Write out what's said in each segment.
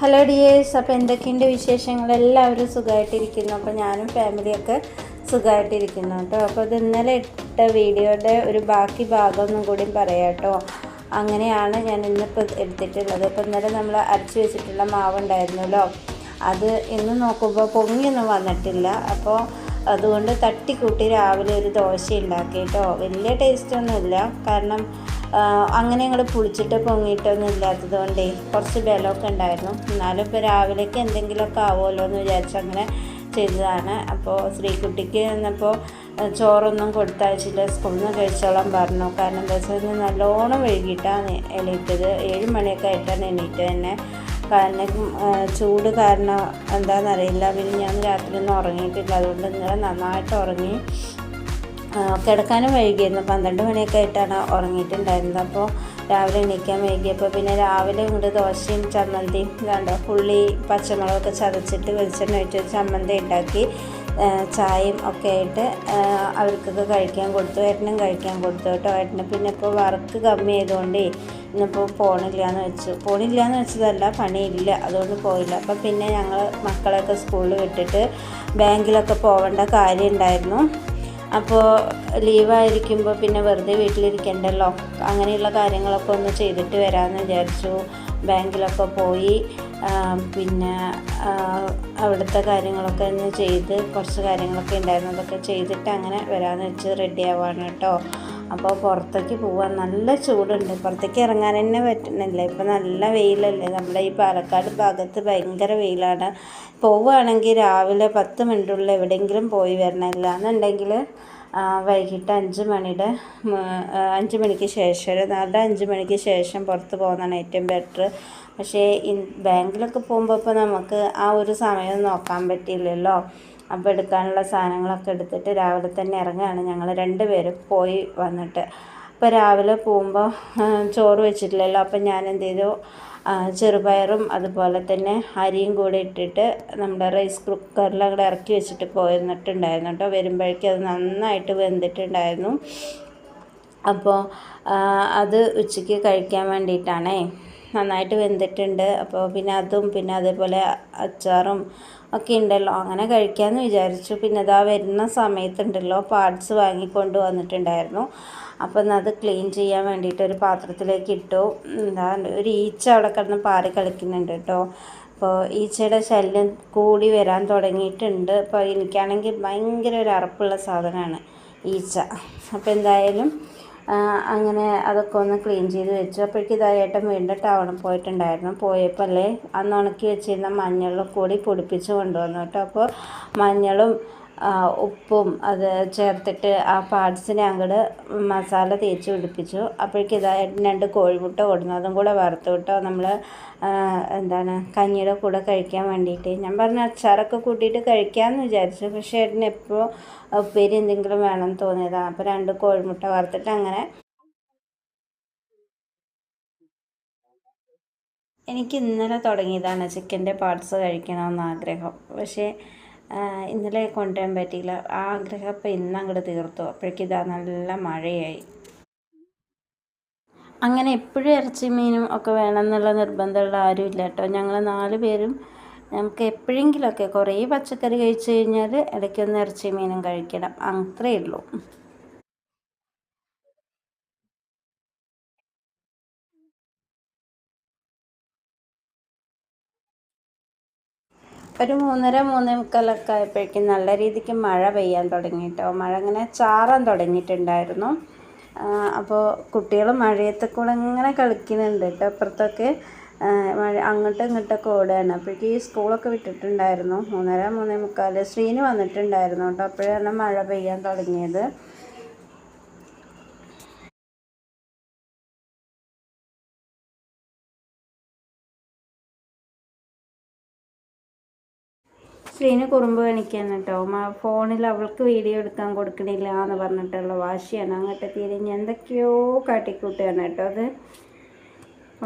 Hello dears, അപ്പോൾ എന്തൊക്കെയുണ്ട് വിശേഷങ്ങൾ? എല്ലാവരും സുഖമായിട്ടിരിക്കുന്നു. അപ്പോൾ ഞാനും ഫാമിലിയൊക്കെ സുഖമായിട്ടിരിക്കുന്നു കേട്ടോ. അപ്പോൾ ഇത് ഇന്നലെ ഇട്ട വീഡിയോയുടെ ഒരു ബാക്കി ഭാഗം ഒന്നും കൂടി പറയാം കേട്ടോ. അങ്ങനെയാണ് ഞാൻ ഇന്നിപ്പോൾ എടുത്തിട്ടുള്ളത്. അപ്പോൾ ഇന്നലെ നമ്മൾ അരച്ച് വെച്ചിട്ടുള്ള മാവ് ഉണ്ടായിരുന്നല്ലോ, അത് ഇന്ന് നോക്കുമ്പോൾ പൊങ്ങിയൊന്നും വന്നിട്ടില്ല. അപ്പോൾ അതുകൊണ്ട് തട്ടിക്കൂട്ടി രാവിലെ ഒരു ദോശ ഉണ്ടാക്കി കേട്ടോ. വലിയ ടേസ്റ്റൊന്നുമില്ല, കാരണം അങ്ങനെ ഞങ്ങൾ പുളിച്ചിട്ട് പൊങ്ങിയിട്ടൊന്നും ഇല്ലാത്തത് കൊണ്ടേ കുറച്ച് ബലമൊക്കെ ഉണ്ടായിരുന്നു. എന്നാലും ഇപ്പോൾ രാവിലേക്ക് എന്തെങ്കിലുമൊക്കെ ആവുമല്ലോ എന്ന് വിചാരിച്ച് അങ്ങനെ ചെയ്തതാണ്. അപ്പോൾ ശ്രീകുട്ടിക്ക് എന്നപ്പോൾ ചോറൊന്നും കൊടുത്തയച്ചില്ല, സ്കൂളിൽ നിന്ന് കഴിച്ചോളാൻ പറഞ്ഞു. കാരണം എന്താ വെച്ചാൽ നല്ലോണം വൈകിട്ടാണ് എണീറ്റത്. 7 മണിയൊക്കെ ആയിട്ടാണ് എണീറ്റത് തന്നെ. കാരണം ചൂട് കാരണം എന്താണെന്നറിയില്ല, പിന്നെ ഞാൻ രാത്രി ഒന്നും ഉറങ്ങിയിട്ടില്ല. അതുകൊണ്ട് ഇന്നലെ നന്നായിട്ട് ഉറങ്ങി. കിടക്കാനും വൈകിയായിരുന്നു, 12 മണിയൊക്കെ ആയിട്ടാണ് ഉറങ്ങിയിട്ടുണ്ടായിരുന്നത്. അപ്പോൾ രാവിലെ എണീക്കാൻ വൈകിയപ്പോൾ പിന്നെ രാവിലെ ഇങ്ങോട്ട് ദോശയും ചമ്മന്തിയും കണ്ടോ, ഉള്ളി പച്ചമുളകൊക്കെ ചതച്ചിട്ട് വെളിച്ചെണ്ണ ഒഴിച്ച് ചമ്മന്തി ഉണ്ടാക്കി ചായയും ഒക്കെ ആയിട്ട് അവർക്കൊക്കെ കഴിക്കാൻ കൊടുത്തു. ഏട്ടനും കഴിക്കാൻ കൊടുത്തു കേട്ടോ. ഏട്ടന് പിന്നെ ഇപ്പോൾ വർക്ക് കമ്മി ആയതുകൊണ്ട് ഇന്നിപ്പോൾ പോണില്ലയെന്ന് വെച്ചതല്ല, പണിയില്ല, അതുകൊണ്ട് പോയില്ല. അപ്പം പിന്നെ ഞങ്ങൾ മക്കളെയൊക്കെ സ്കൂളിൽ വിട്ടിട്ട് ബാങ്കിലൊക്കെ പോകേണ്ട കാര്യം ഉണ്ടായിരുന്നു. അപ്പോൾ ലീവായിരിക്കുമ്പോൾ പിന്നെ വെറുതെ വീട്ടിലിരിക്കണ്ടല്ലോ, അങ്ങനെയുള്ള കാര്യങ്ങളൊക്കെ ഒന്ന് ചെയ്തിട്ട് വരാമെന്ന് വിചാരിച്ചു. ബാങ്കിലൊക്കെ പോയി പിന്നെ അവിടുത്തെ കാര്യങ്ങളൊക്കെ ഒന്ന് ചെയ്ത് കുറച്ച് കാര്യങ്ങളൊക്കെ ഉണ്ടായിരുന്നു, അതൊക്കെ ചെയ്തിട്ട് അങ്ങനെ വരാമെന്ന് വെച്ച് റെഡി ആവാണ് കേട്ടോ. അപ്പോൾ പുറത്തേക്ക് പോകാൻ നല്ല ചൂടുണ്ട്, പുറത്തേക്ക് ഇറങ്ങാൻ തന്നെ പറ്റുന്നില്ല. ഇപ്പോൾ നല്ല വെയിലല്ലേ, നമ്മുടെ ഈ പാലക്കാട് ഭാഗത്ത് ഭയങ്കര വെയിലാണ്. പോവുകയാണെങ്കിൽ രാവിലെ 10 മിനിറ്റുള്ളിൽ എവിടെയെങ്കിലും പോയി വരണം, ഇല്ലാന്നുണ്ടെങ്കിൽ വൈകിട്ട് 5 മണിക്ക് ശേഷം, ഒരു 4-5 മണിക്ക് ശേഷം പുറത്ത് പോകുന്നതാണ് ഏറ്റവും ബെറ്റർ. പക്ഷേ ബാങ്കിലൊക്കെ പോകുമ്പോൾ ഇപ്പോൾ നമുക്ക് ആ ഒരു സമയം നോക്കാൻ പറ്റില്ലല്ലോ. അപ്പോൾ എടുക്കാനുള്ള സാധനങ്ങളൊക്കെ എടുത്തിട്ട് രാവിലെ തന്നെ ഇറങ്ങുകയാണ് ഞങ്ങൾ 2 പേരും പോയി വന്നിട്ട്. അപ്പോൾ രാവിലെ പോകുമ്പോൾ ചോറ് വെച്ചിട്ടില്ലല്ലോ, അപ്പം ഞാൻ എന്ത് ചെയ്തു, ചെറുപയറും അതുപോലെ തന്നെ അരിയും കൂടി ഇട്ടിട്ട് നമ്മുടെ റൈസ് കുക്കറിൽ അങ്ങോട്ട് ഇറക്കി വെച്ചിട്ട് പോയിരുന്നിട്ടുണ്ടായിരുന്നു കേട്ടോ. വരുമ്പോഴേക്കും അത് നന്നായിട്ട് വെന്തിട്ടുണ്ടായിരുന്നു. അപ്പോൾ അത് ഉച്ചയ്ക്ക് കഴിക്കാൻ വേണ്ടിയിട്ടാണേ, നന്നായിട്ട് വെന്തിട്ടുണ്ട്. അപ്പോൾ പിന്നെ അതും പിന്നെ അതേപോലെ അച്ചാറും ഒക്കെ ഉണ്ടല്ലോ, അങ്ങനെ കഴിക്കാമെന്ന് വിചാരിച്ചു. പിന്നെ അതാ വരുന്ന സമയത്തുണ്ടല്ലോ പാർട്സ് വാങ്ങിക്കൊണ്ട് വന്നിട്ടുണ്ടായിരുന്നു. അപ്പം അത് ക്ലീൻ ചെയ്യാൻ വേണ്ടിയിട്ട് ഒരു പാത്രത്തിലേക്ക് ഇട്ടു. എന്താ ഒരു ഈച്ച അവിടെ കിടന്ന് പാറി കളിക്കുന്നുണ്ട് കേട്ടോ. അപ്പോൾ ഈച്ചയുടെ ശല്യം കൂടി വരാൻ തുടങ്ങിയിട്ടുണ്ട്. അപ്പോൾ എനിക്കാണെങ്കിൽ ഭയങ്കര ഒരു അറപ്പുള്ള സാധനമാണ് ഈച്ച. അപ്പോൾ എന്തായാലും അങ്ങനെ അതൊക്കെ ഒന്ന് ക്ലീൻ ചെയ്ത് വെച്ചു. അപ്പോഴേക്കും ഇതായിട്ട് വീണ്ടും ടൗണിൽ പോയിട്ടുണ്ടായിരുന്നു. പോയപ്പോൾ അല്ലേ അന്ന് ഉണക്കി വെച്ചിരുന്ന മഞ്ഞളും കൂടി പൊടിപ്പിച്ച് കൊണ്ടുവന്നു കേട്ടോ. അപ്പോൾ മഞ്ഞളും ഉപ്പും അത് ചേർത്തിട്ട് ആ പാർട്സിനെ അങ്ങോട്ട് മസാല തേച്ച് പിടിപ്പിച്ചു. അപ്പോഴേക്കും ഇതായിട്ട് 2 കോഴിമുട്ട കൊടുന്നു, അതും കൂടെ വറുത്തു കേട്ടോ. നമ്മൾ കഞ്ഞിയുടെ കൂടെ കഴിക്കാൻ വേണ്ടിയിട്ട്. ഞാൻ പറഞ്ഞ അച്ചാറൊക്കെ കൂട്ടിയിട്ട് കഴിക്കാമെന്ന് വിചാരിച്ചു, പക്ഷേ ഏട്ടന് എപ്പോൾ ഉപ്പേരി എന്തെങ്കിലും വേണമെന്ന് തോന്നിയതാണ്. അപ്പോൾ 2 കോഴിമുട്ട വറുത്തിട്ട് അങ്ങനെ. എനിക്ക് ഇന്നലെ തുടങ്ങിയതാണ് ചിക്കൻ്റെ പാർട്സ് കഴിക്കണമെന്ന് ആഗ്രഹം, പക്ഷേ ഇന്നലെ കൊണ്ടുവരാൻ പറ്റിയില്ല. ആ ആഗ്രഹം അപ്പോൾ ഇന്ന് അങ്ങോട്ട് തീർത്തു. അപ്പോഴേക്കും ഇതാ നല്ല മഴയായി. അങ്ങനെ എപ്പോഴും ഇറച്ചി മീനും ഒക്കെ വേണമെന്നുള്ള നിർബന്ധമുള്ള ആരും ഇല്ല കേട്ടോ. ഞങ്ങൾ 4 പേരും നമുക്ക് എപ്പോഴെങ്കിലുമൊക്കെ, കുറേ പച്ചക്കറി കഴിച്ചു കഴിഞ്ഞാൽ ഇടയ്ക്കൊന്ന് ഇറച്ചി മീനും കഴിക്കണം, അത്രയേ ഉള്ളൂ. ഒരു 3:30-3:45 ആയപ്പോഴേക്കും നല്ല രീതിക്ക് മഴ പെയ്യാൻ തുടങ്ങി കേട്ടോ. മഴ ഇങ്ങനെ ചാറാൻ തുടങ്ങിയിട്ടുണ്ടായിരുന്നു. അപ്പോൾ കുട്ടികൾ മഴയത്ത് കൂടെ ഇങ്ങനെ കളിക്കുന്നുണ്ട് കേട്ടോ. അപ്പുറത്തൊക്കെ മഴ അങ്ങോട്ടും ഇങ്ങോട്ടൊക്കെ ഓടുകയാണ്. അപ്പോഴേക്കും ഈ സ്കൂളൊക്കെ വിട്ടിട്ടുണ്ടായിരുന്നു. 3:30-3:45 ശ്രീന് വന്നിട്ടുണ്ടായിരുന്നു കേട്ടോ. അപ്പോഴാണ് മഴ പെയ്യാൻ തുടങ്ങിയത്. ശ്രീന് കുറുമ്പ് കാണിക്കാൻ കേട്ടോ. ഫോണിൽ അവൾക്ക് വീഡിയോ എടുക്കാൻ കൊടുക്കണില്ല എന്ന് പറഞ്ഞിട്ടുള്ള വാശിയാണ്. അങ്ങോട്ട് തിരിഞ്ഞ് എന്തൊക്കെയോ കാട്ടിക്കൂട്ടുകയാണ് കേട്ടോ. അത്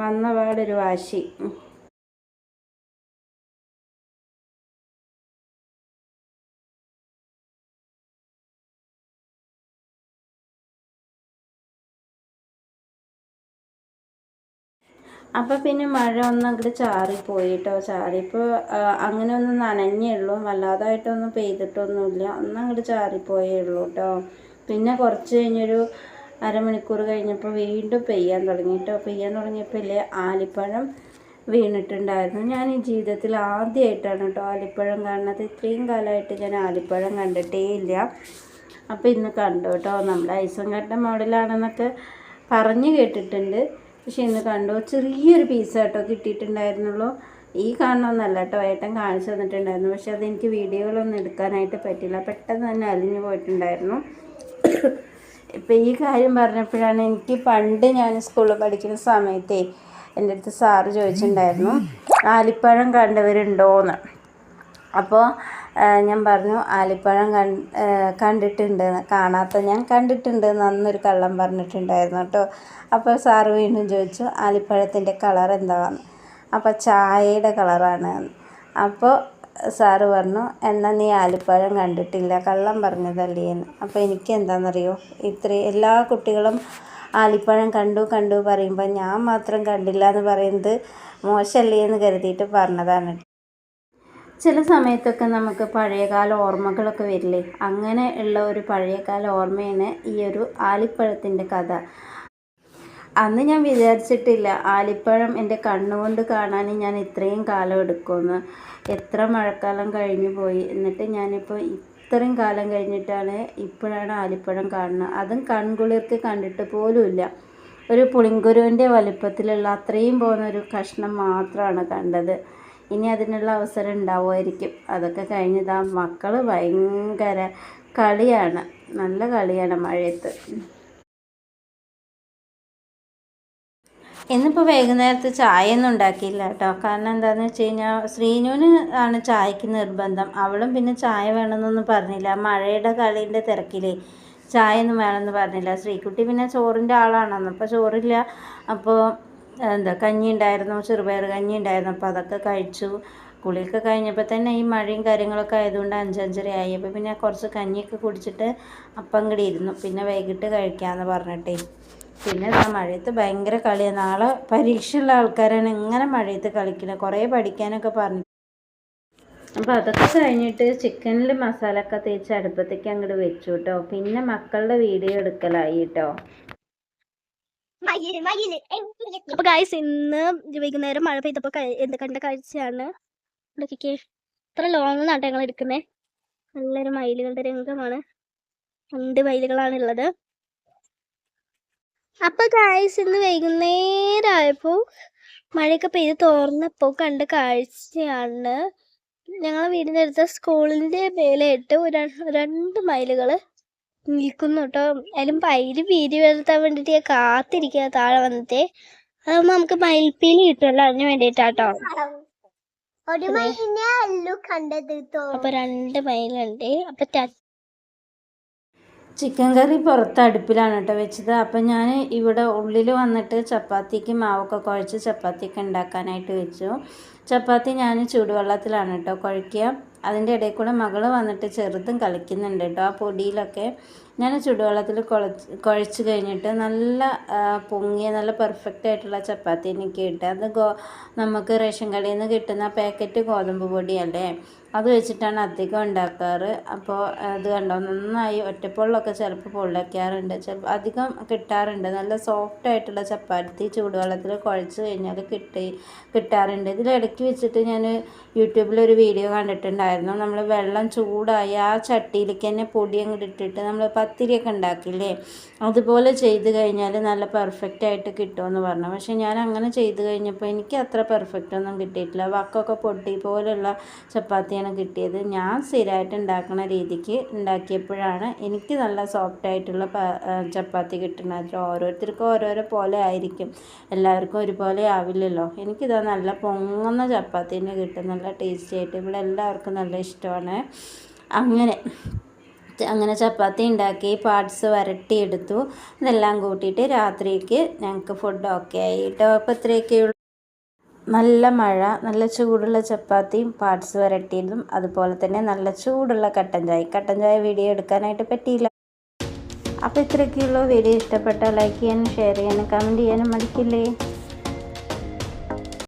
വന്ന പാടൊരു വാശി. അപ്പോൾ പിന്നെ മഴ ഒന്ന് അങ്ങോട്ട് ചാറിപ്പോയി കേട്ടോ. ചാറിപ്പോൾ അങ്ങനെ ഒന്ന് നനഞ്ഞേ ഉള്ളൂ, വല്ലാതായിട്ടൊന്നും പെയ്തിട്ടൊന്നുമില്ല, ഒന്നങ്ങോട്ട് ചാറിപ്പോയേ ഉള്ളൂ കേട്ടോ. പിന്നെ കുറച്ച് കഴിഞ്ഞൊരു അരമണിക്കൂർ കഴിഞ്ഞപ്പോൾ വീണ്ടും പെയ്യാൻ തുടങ്ങി കേട്ടോ. പെയ്യാൻ തുടങ്ങിയപ്പോൾ ഇല്ലേ ആലിപ്പഴം വീണിട്ടുണ്ടായിരുന്നു. ഞാൻ ഈ ജീവിതത്തിൽ ആദ്യമായിട്ടാണ് കേട്ടോ ആലിപ്പഴം കാണുന്നത്. ഇത്രയും കാലമായിട്ട് ഞാൻ ആലിപ്പഴം കണ്ടിട്ടേ ഇല്ല. അപ്പോൾ ഇന്ന് കണ്ടു കേട്ടോ. നമ്മൾ ഐസും കട്ട മോഡലാണെന്നൊക്കെ പറഞ്ഞു കേട്ടിട്ടുണ്ട്, പക്ഷെ ഇന്ന് കണ്ടു. ചെറിയൊരു പീസ് കേട്ടോ കിട്ടിയിട്ടുണ്ടായിരുന്നുള്ളൂ. ഈ കാണണമെന്നല്ല കേട്ടോ, ഏട്ടൻ കാണിച്ചു തന്നിട്ടുണ്ടായിരുന്നു, പക്ഷെ അതെനിക്ക് വീഡിയോകളൊന്നും എടുക്കാനായിട്ട് പറ്റില്ല, പെട്ടെന്ന് തന്നെ അലിഞ്ഞു പോയിട്ടുണ്ടായിരുന്നു. ഇപ്പം ഈ കാര്യം പറഞ്ഞപ്പോഴാണ് എനിക്ക് പണ്ട് ഞാൻ സ്കൂളിൽ പഠിക്കുന്ന സമയത്തേ എൻ്റെ അടുത്ത് സാറ് ചോദിച്ചിട്ടുണ്ടായിരുന്നു ആലിപ്പഴം കണ്ടവരുണ്ടോയെന്ന്. അപ്പോൾ ഞാൻ പറഞ്ഞു ആലിപ്പഴം കണ്ടിട്ടുണ്ട്, കാണാത്ത ഞാൻ കണ്ടിട്ടുണ്ട് എന്നൊരു കള്ളം പറഞ്ഞിട്ടുണ്ടായിരുന്നു കേട്ടോ. അപ്പോൾ സാറ് വീണ്ടും ചോദിച്ചു ആലിപ്പഴത്തിൻ്റെ കളർ എന്താണെന്ന്. അപ്പോൾ ചായയുടെ കളറാണ്. അപ്പോൾ സാറ് പറഞ്ഞു എന്നാൽ നീ ആലിപ്പഴം കണ്ടിട്ടില്ല, കള്ളം പറഞ്ഞതല്ലേ എന്ന്. അപ്പോൾ എനിക്ക് എന്താണെന്നറിയോ, എല്ലാ കുട്ടികളും ആലിപ്പഴം കണ്ടു പറയുമ്പോൾ ഞാൻ മാത്രം കണ്ടില്ല എന്ന് പറയുന്നത് മോശമല്ലേ എന്ന് കരുതിയിട്ട് പറഞ്ഞതാണ്. ചില സമയത്തൊക്കെ നമുക്ക് പഴയകാല ഓർമ്മകളൊക്കെ വരില്ലേ, അങ്ങനെ ഉള്ള ഒരു പഴയകാല ഓർമ്മയാണ് ഈ ഒരു ആലിപ്പഴത്തിൻ്റെ കഥ. അന്ന് ഞാൻ വിചാരിച്ചിട്ടില്ല ആലിപ്പഴം എൻ്റെ കണ്ണുകൊണ്ട് കാണാൻ ഞാൻ ഇത്രയും കാലം എടുക്കുമെന്ന്. എത്ര മഴക്കാലം കഴിഞ്ഞു പോയി, എന്നിട്ട് ഞാനിപ്പോൾ ഇത്രയും കാലം കഴിഞ്ഞിട്ടാണ് ഇപ്പോഴാണ് ആലിപ്പഴം കാണുന്നത്. അതും കൺകുളിർക്ക് കണ്ടിട്ട് പോലുമില്ല. ഒരു പുളിങ്കുരുവിൻ്റെ വലിപ്പത്തിലുള്ള അത്രയും പോകുന്നൊരു കഷ്ണം മാത്രമാണ് കണ്ടത്. ഇനി അതിനുള്ള അവസരം ഉണ്ടാവുമായിരിക്കും. അതൊക്കെ കഴിഞ്ഞതാ മക്കൾ ഭയങ്കര കളിയാണ്, നല്ല കളിയാണ് മഴയത്ത്. ഇന്നിപ്പോൾ വൈകുന്നേരത്ത് ചായയൊന്നും ഉണ്ടാക്കിയില്ല കേട്ടോ. കാരണം എന്താണെന്ന് വെച്ച് കഴിഞ്ഞാൽ ശ്രീനുവിന് ആണ് ചായക്ക് നിർബന്ധം. അവളും പിന്നെ ചായ വേണമെന്നൊന്നും പറഞ്ഞില്ല, മഴയുടെ കളീൻ്റെ തിരക്കിലേ ചായയൊന്നും വേണമെന്ന് പറഞ്ഞില്ല. ശ്രീക്കുട്ടി പിന്നെ ചോറിൻ്റെ ആളാണെന്ന്, അപ്പോൾ ചോറില്ല. അപ്പോൾ കഞ്ഞി ഉണ്ടായിരുന്നു, ചെറുപയർ കഞ്ഞി ഉണ്ടായിരുന്നു, അപ്പോൾ അതൊക്കെ കഴിച്ചു. കുളിയൊക്കെ കഴിഞ്ഞപ്പോൾ തന്നെ ഈ മഴയും കാര്യങ്ങളൊക്കെ ആയതുകൊണ്ട് 5-5:30 ആയി. അപ്പോൾ പിന്നെ കുറച്ച് കഞ്ഞിയൊക്കെ കുടിച്ചിട്ട് അപ്പം കൂടി ഇരുന്നു, പിന്നെ വൈകിട്ട് കഴിക്കാമെന്ന് പറഞ്ഞിട്ടേ. പിന്നെ മഴയത്ത് ഭയങ്കര കളിയാണ്. നാളെ പരീക്ഷയുള്ള ആൾക്കാരാണ് ഇങ്ങനെ മഴയത്ത് കളിക്കുന്നത്, കുറേ പഠിക്കാനൊക്കെ പറഞ്ഞു. അപ്പോൾ അതൊക്കെ കഴിഞ്ഞിട്ട് ചിക്കനിൽ മസാലയൊക്കെ തേച്ച് അടുപ്പത്തേക്ക് അങ്ങോട്ട് വെച്ചു കേട്ടോ. പിന്നെ മക്കളുടെ വീഡിയോ എടുക്കലായി കേട്ടോ. അപ്പൊ ഗായ്സ് ഇന്ന് വൈകുന്നേരം മഴ പെയ്തപ്പോ കണ്ട കാഴ്ചയാണ്. ഇത്ര ലോങ് നാട്ടെ ഞങ്ങൾ എടുക്കുന്നേ. നല്ലൊരു മയിലുകളുടെ രംഗമാണ്, 2 മയിലുകളാണ് ഉള്ളത്. അപ്പൊ ഗായ്സ് ഇന്ന് വൈകുന്നേരം ആയപ്പോ മഴയൊക്കെ പെയ്ത് തോർന്നപ്പോ കണ്ട കാഴ്ചയാണ്. ഞങ്ങളെ വീടിന്റെ അടുത്ത സ്കൂളിന്റെ മേലെയിട്ട് 2 മയിലുകള് നിൽക്കുന്നു കേട്ടോ. അതിലും പൈര് പീരി വരുത്താൻ വേണ്ടിട്ട് ഞാൻ കാത്തിരിക്കുക താഴെ വന്നിട്ട്. അതാകുമ്പോ നമുക്ക് മയിൽപ്പീലി കിട്ടുമല്ലോ, അതിന് വേണ്ടിട്ടാട്ടോ. അപ്പൊ 2 മയിലുണ്ട്. അപ്പൊ ചിക്കൻ കറി പുറത്ത് അടുപ്പിലാണ് കേട്ടോ വെച്ചത്. അപ്പം ഞാൻ ഇവിടെ ഉള്ളിൽ വന്നിട്ട് ചപ്പാത്തിക്ക് മാവൊക്കെ കുഴച്ച് ചപ്പാത്തിയൊക്കെ ഉണ്ടാക്കാനായിട്ട് വെച്ചു. ചപ്പാത്തി ഞാൻ ചൂടുവെള്ളത്തിലാണ് കേട്ടോ കുഴയ്ക്കുക. അതിൻ്റെ ഇടയിൽ കൂടെ മകൾ വന്നിട്ട് ചെറുതും കളിക്കുന്നുണ്ട് കേട്ടോ. ആ പൊടിയിലൊക്കെ ഞാൻ ചൂടുവെള്ളത്തിൽ കുഴച്ച് കഴിഞ്ഞിട്ട് നല്ല പൊങ്ങിയ നല്ല പെർഫെക്റ്റ് ആയിട്ടുള്ള ചപ്പാത്തി എനിക്ക് കിട്ടുക. അത് നമുക്ക് റേഷൻ കടയിൽ നിന്ന് കിട്ടുന്ന പാക്കറ്റ് ഗോതമ്പ് പൊടിയല്ലേ, അത് വെച്ചിട്ടാണ് അധികം ഉണ്ടാക്കാറ്. അപ്പോൾ അത് കണ്ടോ, നന്നായി ഒറ്റപ്പൊള്ളൊക്കെ ചിലപ്പോൾ പൊള്ളയ്ക്കാറുണ്ട്, ചിലപ്പോൾ അധികം കിട്ടാറുണ്ട്. നല്ല സോഫ്റ്റ് ആയിട്ടുള്ള ചപ്പാത്തി ചൂടുവെള്ളത്തിൽ കുഴച്ച് കഴിഞ്ഞാൽ കിട്ടാറുണ്ട്. ഇതിലിടയ്ക്ക് വെച്ചിട്ട് ഞാൻ യൂട്യൂബിലൊരു വീഡിയോ കണ്ടിട്ടുണ്ടായിരുന്നു. നമ്മൾ വെള്ളം ചൂടായി ആ ചട്ടിയിലേക്ക് തന്നെ പൊടി അങ്ങോട്ട് ഇട്ടിട്ട് നമ്മൾ പത്തിരിയൊക്കെ ഉണ്ടാക്കില്ലേ, അതുപോലെ ചെയ്ത് കഴിഞ്ഞാൽ നല്ല പെർഫെക്റ്റ് ആയിട്ട് കിട്ടുമെന്ന് പറഞ്ഞു. പക്ഷേ ഞാൻ അങ്ങനെ ചെയ്ത് കഴിഞ്ഞപ്പോൾ എനിക്ക് അത്ര പെർഫെക്റ്റ് ഒന്നും കിട്ടിയിട്ടില്ല. വക്കൊക്കെ പൊട്ടി പോലുള്ള ചപ്പാത്തിയാണ് കിട്ടിയത്. ഞാൻ സ്ഥിരമായിട്ട് ഉണ്ടാക്കുന്ന രീതിക്ക് ഉണ്ടാക്കിയപ്പോഴാണ് എനിക്ക് നല്ല സോഫ്റ്റ് ആയിട്ടുള്ള ചപ്പാത്തി കിട്ടുന്നത്. ഓരോരുത്തർക്കും ഓരോരോ പോലെ ആയിരിക്കും, എല്ലാവർക്കും ഒരുപോലെ ആവില്ലല്ലോ. എനിക്കിതാ നല്ല പൊങ്ങുന്ന ചപ്പാത്തി തന്നെ കിട്ടും, നല്ല ടേസ്റ്റി ആയിട്ട്. ഇവിടെ എല്ലാവർക്കും നല്ല ഇഷ്ടമാണ്. അങ്ങനെ ചപ്പാത്തി ഉണ്ടാക്കി പാർട്സ് വരട്ടിയെടുത്തു. ഇതെല്ലാം കൂട്ടിയിട്ട് രാത്രിക്ക് ഞങ്ങൾക്ക് ഫുഡ് ഓക്കെ ആയി കേട്ടോ. അപ്പോൾ ഇത്രയൊക്കെയുള്ളൂ. നല്ല മഴ, നല്ല ചൂടുള്ള ചപ്പാത്തിയും പാർട്സ് വരട്ടിയതും, അതുപോലെ തന്നെ നല്ല ചൂടുള്ള കട്ടൻ ചായ വീഡിയോ എടുക്കാനായിട്ട് പറ്റിയില്ല. അപ്പോൾ ഇത്രയൊക്കെയുള്ളൂ. വീഡിയോ ഇഷ്ടപ്പെട്ടാൽ ലൈക്ക് ചെയ്യാനും ഷെയർ ചെയ്യാനും കമൻറ്റ് ചെയ്യാനും മടിക്കില്ലേ.